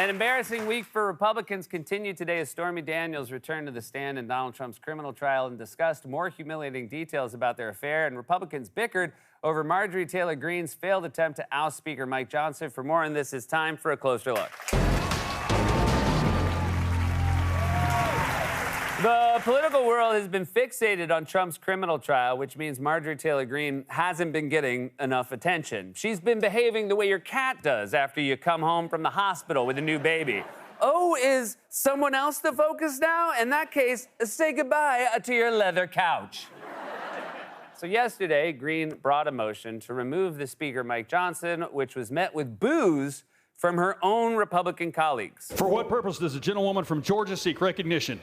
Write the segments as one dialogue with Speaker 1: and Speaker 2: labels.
Speaker 1: An embarrassing week for Republicans continued today as Stormy Daniels returned to the stand in Donald Trump's criminal trial and discussed more humiliating details about their affair. And Republicans bickered over Marjorie Taylor Greene's failed attempt to oust Speaker Mike Johnson. For more on this, it's time for a closer look. The political world has been fixated on Trump's criminal trial, which means Marjorie Taylor Greene hasn't been getting enough attention. She's been behaving the way your cat does after you come home from the hospital with a new baby. Oh, is someone else the focus now? In that case, say goodbye to your leather couch. So yesterday, Greene brought a motion to remove the Speaker, Mike Johnson, which was met with boos from her own Republican colleagues.
Speaker 2: For what purpose does a gentlewoman from Georgia seek recognition?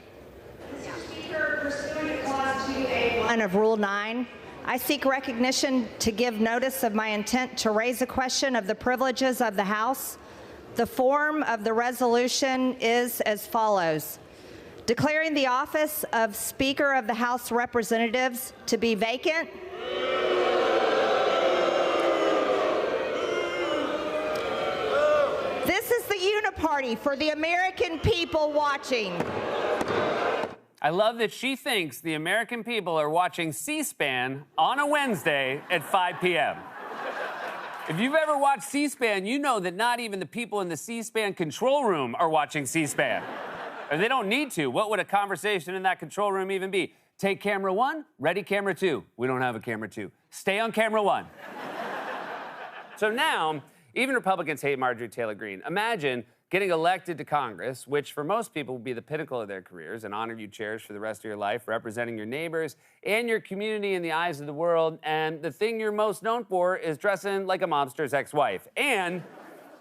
Speaker 3: Of Rule 9, I seek recognition to give notice of my intent to raise a question of the privileges of the House. The form of the resolution is as follows. Declaring the office of Speaker of the House of Representatives to be vacant. This is the uniparty for the American people watching.
Speaker 1: I love that she thinks the American people are watching C-SPAN on a Wednesday at 5 p.m. If you've ever watched C-SPAN, you know that not even the people in the C-SPAN control room are watching C-SPAN. Or they don't need to. What would a conversation in that control room even be? Take camera 1, ready camera 2. We don't have a camera 2. Stay on camera 1. So now, even Republicans hate Marjorie Taylor Greene. Imagine getting elected to Congress, which for most people will be the pinnacle of their careers, an honor you cherish for the rest of your life, representing your neighbors and your community in the eyes of the world. And the thing you're most known for is dressing like a mobster's ex-wife and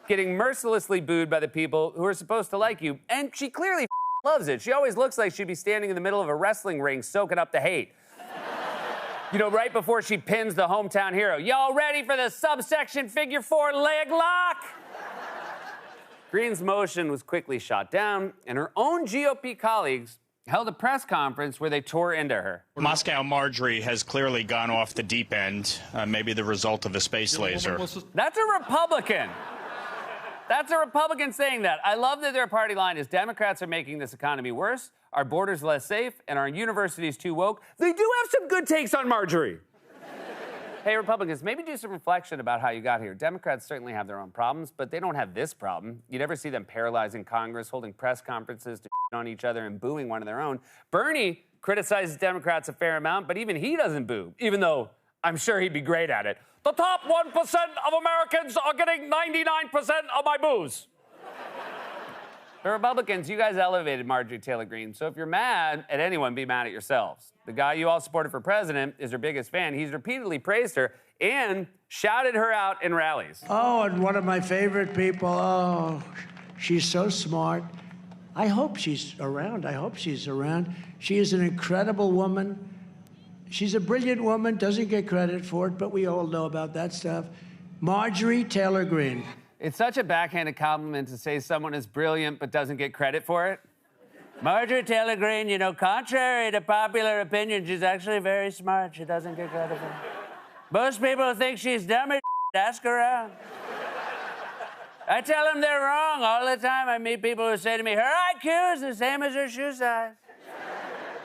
Speaker 1: getting mercilessly booed by the people who are supposed to like you. And she clearly loves it. She always looks like she'd be standing in the middle of a wrestling ring soaking up the hate. You know, right before she pins the hometown hero. Y'all ready for the subsection figure 4 leg lock? Greene's motion was quickly shot down, and her own GOP colleagues held a press conference where they tore into her.
Speaker 4: Moscow Marjorie has clearly gone off the deep end, maybe the result of a space laser.
Speaker 1: That's a Republican. That's a Republican saying that. I love that their party line is Democrats are making this economy worse, our borders less safe, and our universities too woke. They do have some good takes on Marjorie. Hey, Republicans, maybe do some reflection about how you got here. Democrats certainly have their own problems, but they don't have this problem. You never see them paralyzing Congress, holding press conferences to on each other and booing one of their own. Bernie criticizes Democrats a fair amount, but even he doesn't boo, even though I'm sure he'd be great at it. The top 1% of Americans are getting 99% of my boos. The Republicans, you guys elevated Marjorie Taylor Greene, so if you're mad at anyone, be mad at yourselves. The guy you all supported for president is her biggest fan. He's repeatedly praised her and shouted her out in rallies.
Speaker 5: Oh, and one of my favorite people, oh, she's so smart. I hope she's around. I hope she's around. She is an incredible woman. She's a brilliant woman, doesn't get credit for it, but we all know about that stuff. Marjorie Taylor Greene.
Speaker 1: It's such a backhanded compliment to say someone is brilliant but doesn't get credit for it. Marjorie Taylor Greene, you know, contrary to popular opinion, she's actually very smart. She doesn't get credit for it. Most people think she's dumb as ask around. I tell them they're wrong all the time. I meet people who say to me, her IQ is the same as her shoe size.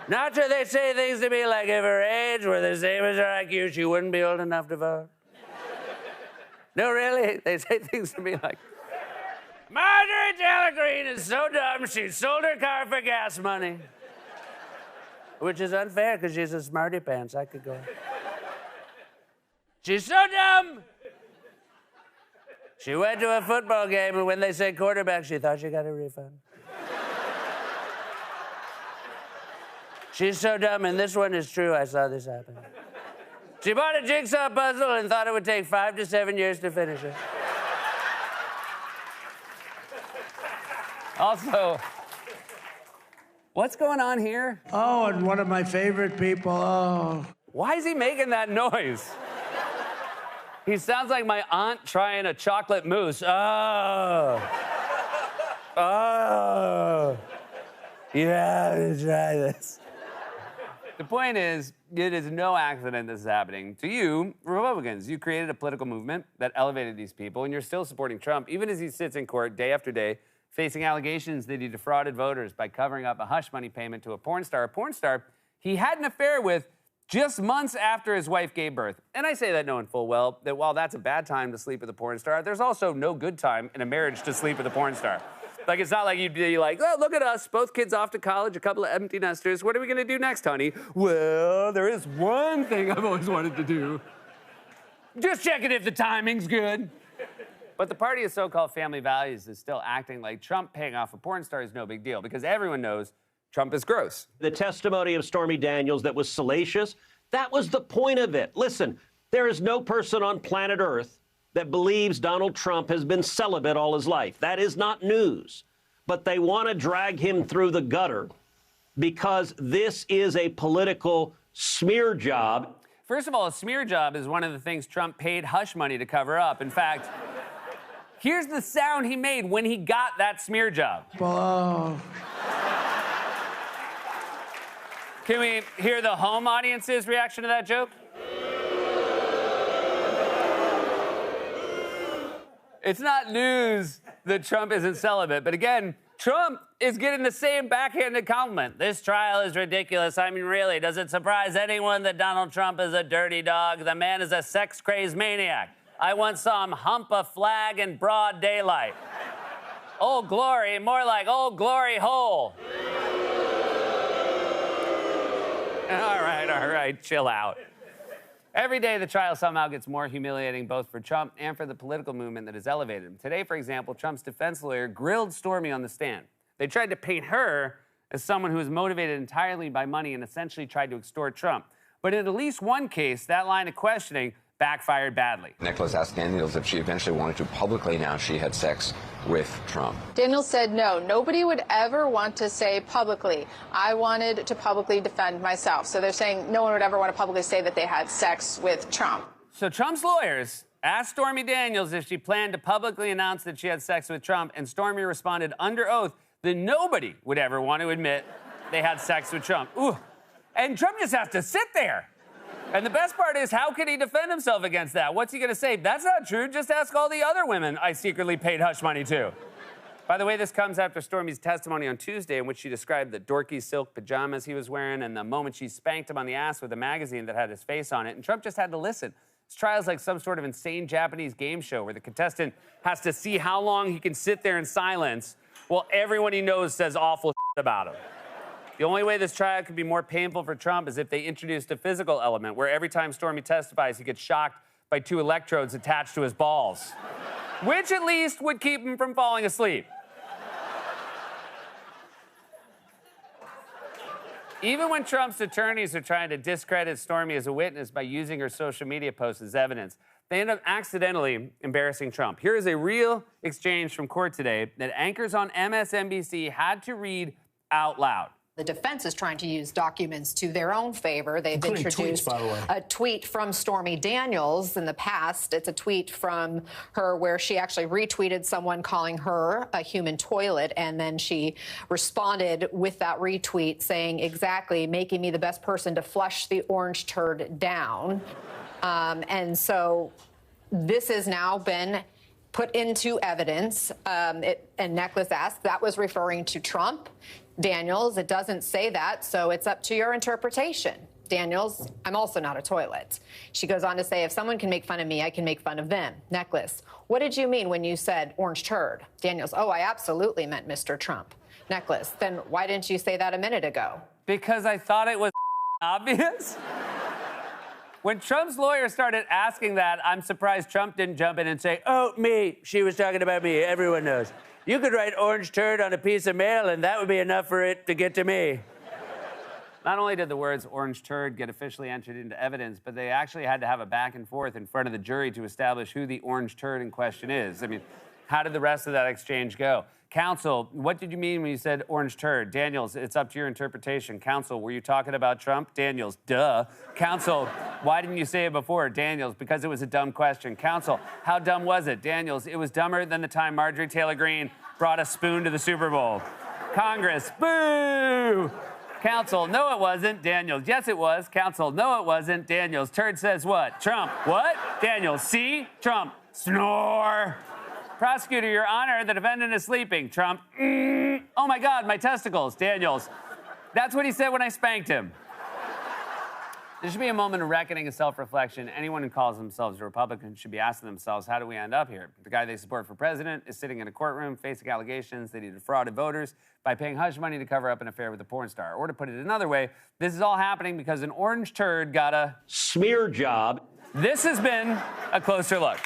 Speaker 1: Not sure they say things to me like if her age were the same as her IQ, she wouldn't be old enough to vote. No, really? They say things to me like, Marjorie Taylor Greene is so dumb, she sold her car for gas money. Which is unfair, because she's a smarty pants. I could go. She's so dumb. She went to a football game, and when they said quarterback, she thought she got a refund. She's so dumb, and this one is true. I saw this happen. She bought a jigsaw puzzle and thought it would take 5 to 7 years to finish it. Also, what's going on here?
Speaker 5: Oh, and one of my favorite people, oh.
Speaker 1: Why is he making that noise? He sounds like my aunt trying a chocolate mousse. Oh. Oh. You have to try this. The point is, it is no accident this is happening. To you, Republicans, you created a political movement that elevated these people, and you're still supporting Trump, even as he sits in court day after day, facing allegations that he defrauded voters by covering up a hush money payment to a porn star he had an affair with just months after his wife gave birth. And I say that knowing full well that while that's a bad time to sleep with a porn star, there's also no good time in a marriage to sleep with a porn star. Like, it's not like you'd be like, oh, look at us, both kids off to college, a couple of empty nesters. What are we going to do next, honey? Well, there is one thing I've always wanted to do. Just checking if the timing's good. But the party of so-called family values is still acting like Trump paying off a porn star is no big deal because everyone knows Trump is gross.
Speaker 6: The testimony of Stormy Daniels that was salacious, that was the point of it. Listen, there is no person on planet Earth that believes Donald Trump has been celibate all his life. That is not news. But they want to drag him through the gutter because this is a political smear job.
Speaker 1: First of all, a smear job is one of the things Trump paid hush money to cover up. In fact, here's the sound he made when he got that smear job.
Speaker 5: Oh.
Speaker 1: Can we hear the home audience's reaction to that joke? It's not news that Trump isn't celibate, but again, Trump is getting the same backhanded compliment. This trial is ridiculous. I mean, really, does it surprise anyone that Donald Trump is a dirty dog? The man is a sex-crazed maniac. I once saw him hump a flag in broad daylight. Old Glory, more like Old Glory Hole. All right, chill out. Every day, the trial somehow gets more humiliating both for Trump and for the political movement that has elevated him. Today, for example, Trump's defense lawyer grilled Stormy on the stand. They tried to paint her as someone who was motivated entirely by money and essentially tried to extort Trump. But in at least one case, that line of questioning backfired badly.
Speaker 7: Nicholas asked Daniels if she eventually wanted to publicly announce she had sex with Trump.
Speaker 8: Daniels said no. Nobody would ever want to say publicly, I wanted to publicly defend myself. So they're saying no one would ever want to publicly say that they had sex with Trump.
Speaker 1: So Trump's lawyers asked Stormy Daniels if she planned to publicly announce that she had sex with Trump, and Stormy responded under oath that nobody would ever want to admit they had sex with Trump. Ooh. And Trump just has to sit there. And the best part is, how can he defend himself against that? What's he going to say? That's not true. Just ask all the other women I secretly paid hush money to. By the way, this comes after Stormy's testimony on Tuesday in which she described the dorky silk pajamas he was wearing and the moment she spanked him on the ass with a magazine that had his face on it. And Trump just had to listen. This trial is like some sort of insane Japanese game show where the contestant has to see how long he can sit there in silence while everyone he knows says awful shit about him. The only way this trial could be more painful for Trump is if they introduced a physical element where every time Stormy testifies, he gets shocked by 2 electrodes attached to his balls, which at least would keep him from falling asleep. Even when Trump's attorneys are trying to discredit Stormy as a witness by using her social media posts as evidence, they end up accidentally embarrassing Trump. Here is a real exchange from court today that anchors on MSNBC had to read out loud.
Speaker 9: The defense is trying to use documents to their own favor. They've introduced a tweet from Stormy Daniels in the past. It's a tweet from her where she actually retweeted someone calling her a human toilet, and then she responded with that retweet saying, exactly, making me the best person to flush the orange turd down. And so this has now been put into evidence. And Nicholas asked, that was referring to Trump. Daniels, it doesn't say that, so it's up to your interpretation. Daniels, I'm also not a toilet. She goes on to say, if someone can make fun of me, I can make fun of them. Nicholas, what did you mean when you said orange turd? Daniels, oh, I absolutely meant Mr. Trump. Nicholas, then why didn't you say that a minute ago?
Speaker 1: Because I thought it was obvious. When Trump's lawyer started asking that, I'm surprised Trump didn't jump in and say, oh, me, she was talking about me, everyone knows. You could write orange turd on a piece of mail, and that would be enough for it to get to me. Not only did the words orange turd get officially entered into evidence, but they actually had to have a back and forth in front of the jury to establish who the orange turd in question is. I mean, how did the rest of that exchange go? Counsel, what did you mean when you said orange turd? Daniels, it's up to your interpretation. Counsel, were you talking about Trump? Daniels, duh. Counsel, why didn't you say it before? Daniels, because it was a dumb question. Counsel, how dumb was it? Daniels, it was dumber than the time Marjorie Taylor Greene brought a spoon to the Super Bowl. Congress, boo! Counsel, no, it wasn't. Daniels, yes, it was. Counsel, no, it wasn't. Daniels, turd says what? Trump, what? Daniels, see? Trump, snore. Prosecutor, Your Honor, the defendant is sleeping. Trump, oh my God, my testicles. Daniels, that's what he said when I spanked him. There should be a moment of reckoning and self-reflection. Anyone who calls themselves a Republican should be asking themselves, how do we end up here? The guy they support for president is sitting in a courtroom facing allegations that he defrauded voters by paying hush money to cover up an affair with a porn star. Or to put it another way, this is all happening because an orange turd got a
Speaker 6: smear job.
Speaker 1: This has been A Closer Look.